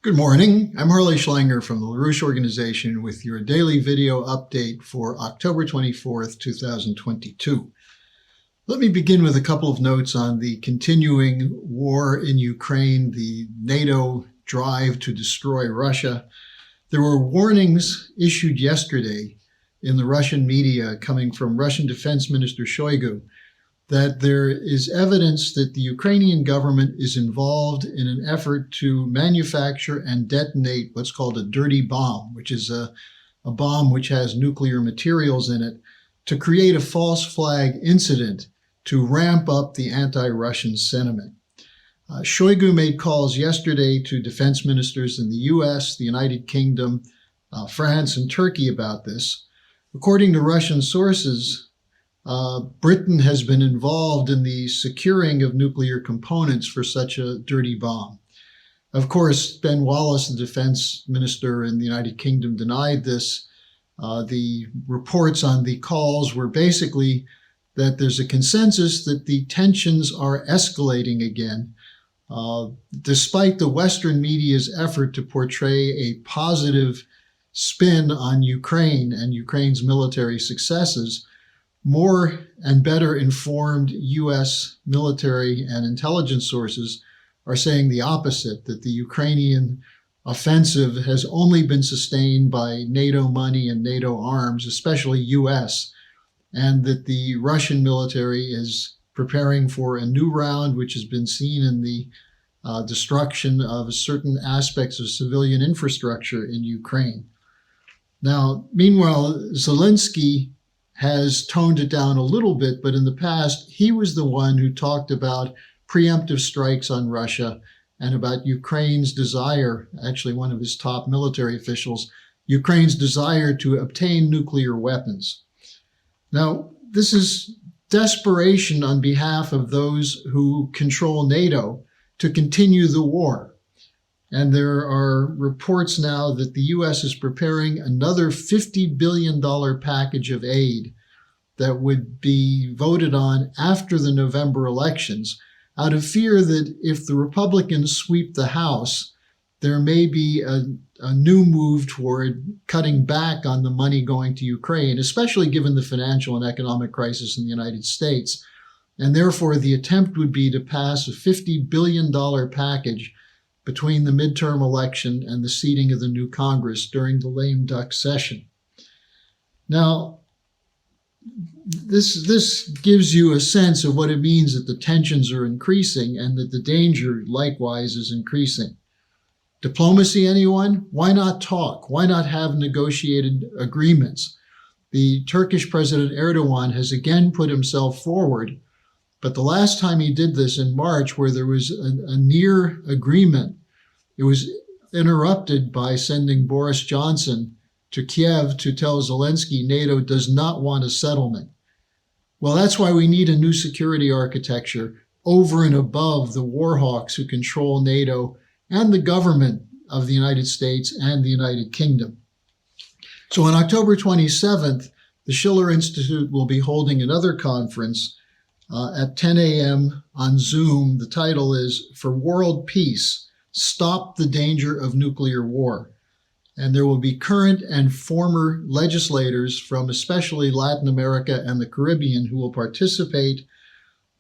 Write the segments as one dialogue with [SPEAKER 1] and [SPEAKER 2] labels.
[SPEAKER 1] Good morning. I'm Harley Schlanger from the LaRouche Organization with your daily video update for October 24th, 2022. Let me begin with a couple of notes on the continuing war in Ukraine, the NATO drive to destroy Russia. There were warnings issued yesterday in the Russian media coming from Russian Defense Minister Shoigu that there is evidence that the Ukrainian government is involved in an effort to manufacture and detonate what's called a dirty bomb, which is a bomb which has nuclear materials in it, to create a false flag incident to ramp up the anti-Russian sentiment. Shoigu made calls yesterday to defense ministers in the U.S., the United Kingdom, France, and Turkey about this. According to Russian sources, Britain has been involved in the securing of nuclear components for such a dirty bomb. Of course, Ben Wallace, the defense minister in the United Kingdom, denied this. The reports on the calls were basically that there's a consensus that the tensions are escalating again, despite the Western media's effort to portray a positive spin on Ukraine and Ukraine's military successes. More and better informed U.S. military and intelligence sources are saying the opposite, that the Ukrainian offensive has only been sustained by NATO money and NATO arms, especially U.S., and that the Russian military is preparing for a new round, which has been seen in the destruction of certain aspects of civilian infrastructure in Ukraine. Now, meanwhile, Zelensky has toned it down a little bit, but in the past, he was the one who talked about preemptive strikes on Russia and about Ukraine's desire, actually one of his top military officials, Ukraine's desire to obtain nuclear weapons. Now, this is desperation on behalf of those who control NATO to continue the war. And there are reports now that the U.S. is preparing another $50 billion package of aid that would be voted on after the November elections, out of fear that if the Republicans sweep the House, there may be a new move toward cutting back on the money going to Ukraine, especially given the financial and economic crisis in the United States. And therefore, the attempt would be to pass a $50 billion package between the midterm election and the seating of the new Congress during the lame duck session. Now, this gives you a sense of what it means that the tensions are increasing and that the danger likewise is increasing. Diplomacy, anyone? Why not talk? Why not have negotiated agreements? The Turkish President Erdogan has again put himself forward, but the last time he did this in March, where there was a near agreement, it was interrupted by sending Boris Johnson to Kiev to tell Zelensky NATO does not want a settlement. Well, that's why we need a new security architecture over and above the war hawks who control NATO and the government of the United States and the United Kingdom. So on October 27th, the Schiller Institute will be holding another conference at 10 a.m. on Zoom. The title is For World Peace, Stop the Danger of Nuclear War. And there will be current and former legislators from especially Latin America and the Caribbean who will participate.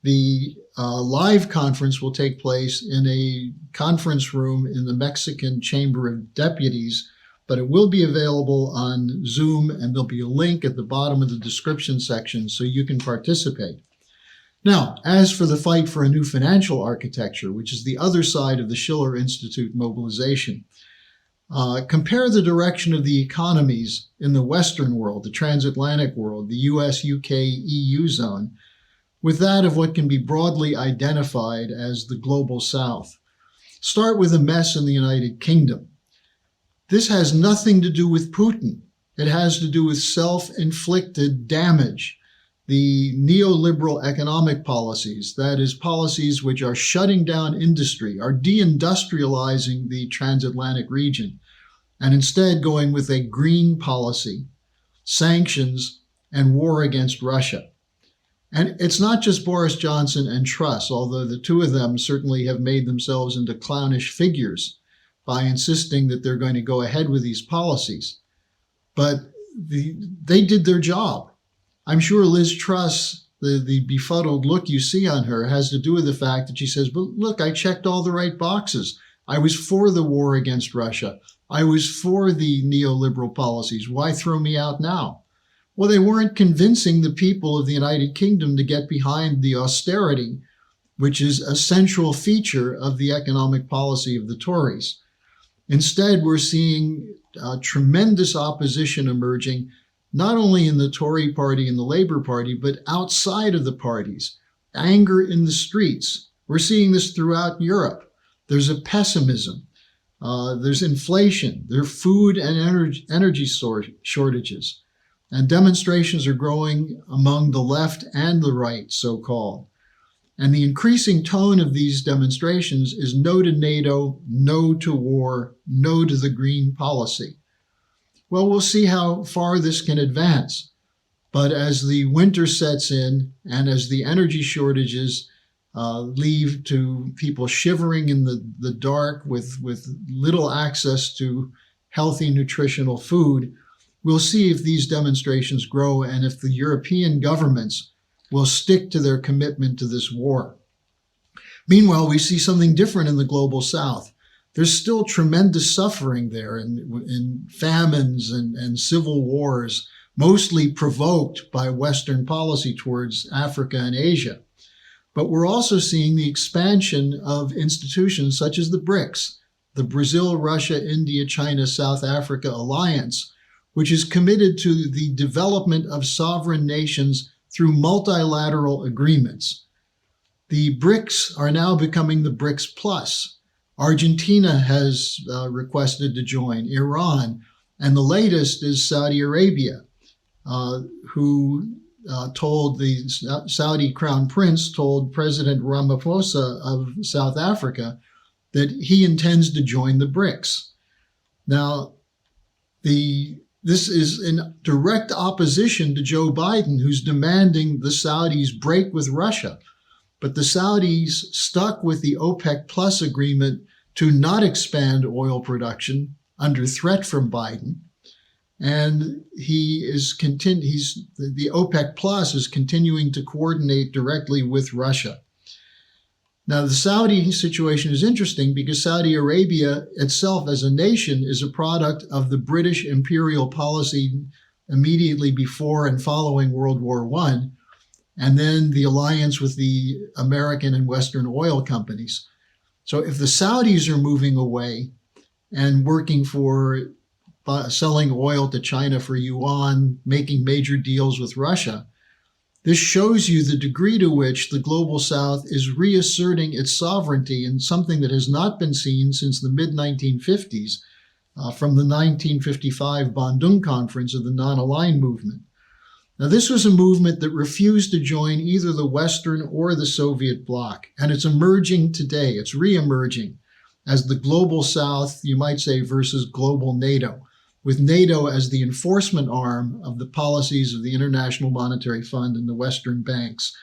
[SPEAKER 1] The live conference will take place in a conference room in the Mexican Chamber of Deputies, but it will be available on Zoom, and there'll be a link at the bottom of the description section so you can participate. Now, as for the fight for a new financial architecture, which is the other side of the Schiller Institute mobilization, compare the direction of the economies in the Western world, the transatlantic world, the US, UK, EU zone, with that of what can be broadly identified as the global South. Start with a mess in the United Kingdom. This has nothing to do with Putin. It has to do with self-inflicted damage. The neoliberal economic policies, that is, policies which are shutting down industry, are deindustrializing the transatlantic region, and instead going with a green policy, sanctions, and war against Russia. And it's not just Boris Johnson and Truss, although the two of them certainly have made themselves into clownish figures. by insisting that they're going to go ahead with these policies. But they did their job. I'm sure Liz Truss, the befuddled look you see on her, has to do with the fact that she says, but look, I checked all the right boxes. I was for the war against Russia. I was for the neoliberal policies. Why throw me out now? Well, they weren't convincing the people of the United Kingdom to get behind the austerity, which is a central feature of the economic policy of the Tories. Instead, we're seeing tremendous opposition emerging, not only in the Tory party and the Labour Party, but outside of the parties. Anger in the streets. We're seeing this throughout Europe. There's a pessimism. There's inflation. There are food and energy shortages. And demonstrations are growing among the left and the right, so-called. And the increasing tone of these demonstrations is no to NATO, no to war, no to the green policy. Well, we'll see how far this can advance. But as the winter sets in and as the energy shortages leave to people shivering in the dark with little access to healthy, nutritional food, we'll see if these demonstrations grow and if the European governments will stick to their commitment to this war. Meanwhile, we see something different in the global south. There's still tremendous suffering there in famines and civil wars, mostly provoked by Western policy towards Africa and Asia. But we're also seeing the expansion of institutions such as the BRICS, the Brazil, Russia, India, China, South Africa alliance, which is committed to the development of sovereign nations through multilateral agreements. The BRICS are now becoming the BRICS Plus. Argentina has requested to join, Iran, and the latest is Saudi Arabia, who told the Saudi Crown Prince told President Ramaphosa of South Africa that he intends to join the BRICS. Now, this is in direct opposition to Joe Biden, who's demanding the Saudis break with Russia. But the Saudis stuck with the OPEC Plus agreement to not expand oil production under threat from Biden. And the OPEC Plus is continuing to coordinate directly with Russia. Now, the Saudi situation is interesting because Saudi Arabia itself as a nation is a product of the British imperial policy immediately before and following World War I, and then the alliance with the American and Western oil companies. So if the Saudis are moving away and working for selling oil to China for yuan, making major deals with Russia, this shows you the degree to which the Global South is reasserting its sovereignty in something that has not been seen since the mid-1950s, from the 1955 Bandung Conference of the Nonaligned Movement. Now, this was a movement that refused to join either the Western or the Soviet bloc, and it's emerging today. It's re-emerging as the Global South, you might say, versus global NATO, with NATO as the enforcement arm of the policies of the International Monetary Fund and the Western banks.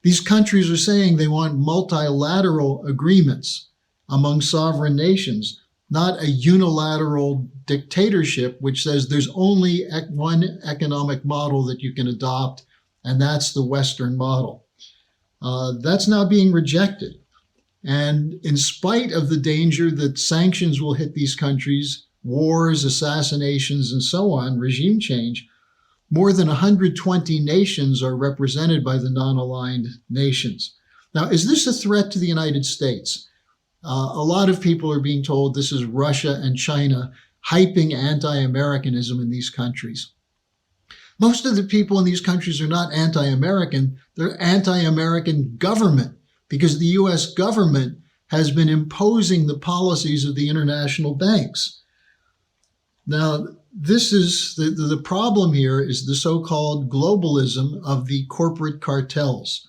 [SPEAKER 1] These countries are saying they want multilateral agreements among sovereign nations, not a unilateral dictatorship which says there's only one economic model that you can adopt, and that's the Western model. That's now being rejected. And in spite of the danger that sanctions will hit these countries, wars, assassinations, and so on, regime change, more than 120 nations are represented by the non-aligned nations. Now, is this a threat to the United States? A lot of people are being told this is Russia and China hyping anti-Americanism in these countries. Most of the people in these countries are not anti-American, they're anti-American government, because the US government has been imposing the policies of the international banks. Now, this is the problem here is the so-called globalism of the corporate cartels.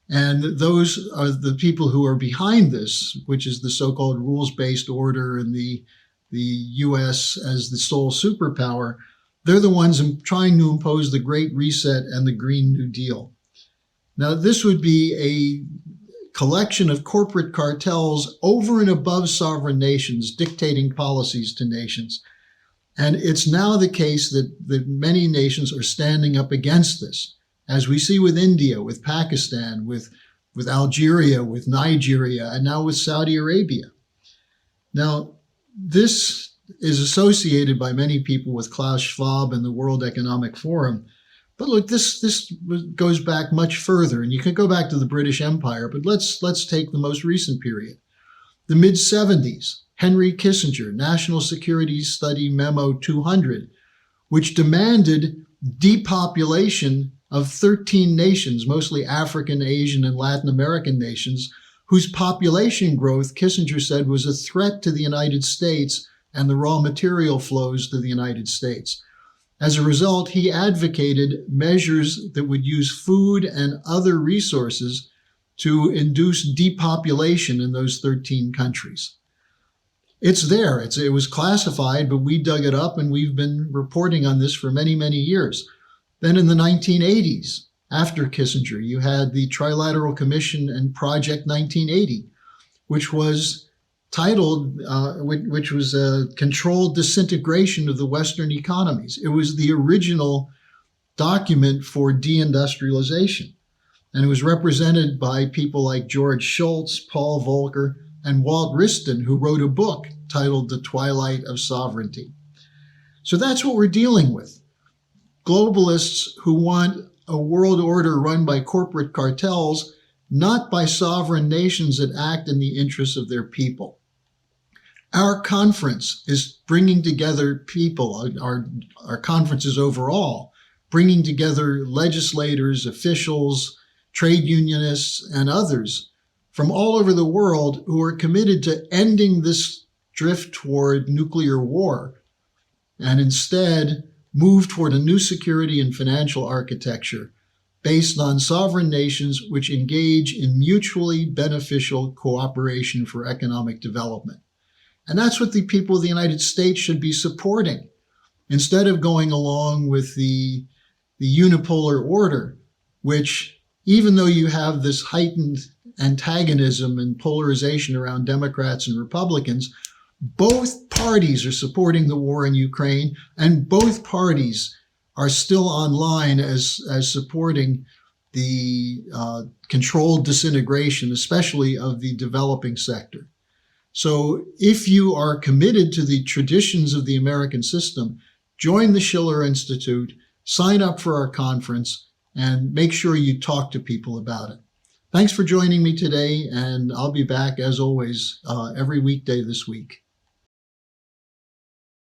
[SPEAKER 1] And those are the people who are behind this, which is the so-called rules-based order and the US as the sole superpower. They're the ones trying to impose the Great Reset and the Green New Deal. Now, this would be a collection of corporate cartels over and above sovereign nations, dictating policies to nations. And it's now the case that many nations are standing up against this, as we see with India, with Pakistan, with Algeria, with Nigeria, and now with Saudi Arabia. Now, this is associated by many people with Klaus Schwab and the World Economic Forum. But look, this goes back much further, and you can go back to the British Empire, but let's take the most recent period. The mid-70s, Henry Kissinger, National Security Study Memo 200, which demanded depopulation of 13 nations, mostly African, Asian, and Latin American nations, whose population growth, Kissinger said, was a threat to the United States and the raw material flows to the United States. As a result, he advocated measures that would use food and other resources to induce depopulation in those 13 countries. It's there. It was classified, but we dug it up, and we've been reporting on this for many, many years. Then in the 1980s, after Kissinger, you had the Trilateral Commission and Project 1980, which was titled, which was a controlled disintegration of the Western economies. It was the original document for deindustrialization. And it was represented by people like George Shultz, Paul Volcker, and Walt Wriston, who wrote a book titled The Twilight of Sovereignty. So that's what we're dealing with. Globalists who want a world order run by corporate cartels, not by sovereign nations that act in the interests of their people. Our conference is bringing together people, our conferences overall, bringing together legislators, officials, trade unionists, and others from all over the world who are committed to ending this drift toward nuclear war and instead move toward a new security and financial architecture based on sovereign nations which engage in mutually beneficial cooperation for economic development. And that's what the people of the United States should be supporting, instead of going along with the unipolar order, which, even though you have this heightened antagonism and polarization around Democrats and Republicans, both parties are supporting the war in Ukraine, and both parties are still online as supporting the controlled disintegration, especially of the developing sector. So if you are committed to the traditions of the American system, join the Schiller Institute, sign up for our conference, and make sure you talk to people about it. Thanks for joining me today, and I'll be back, as always, every weekday this week.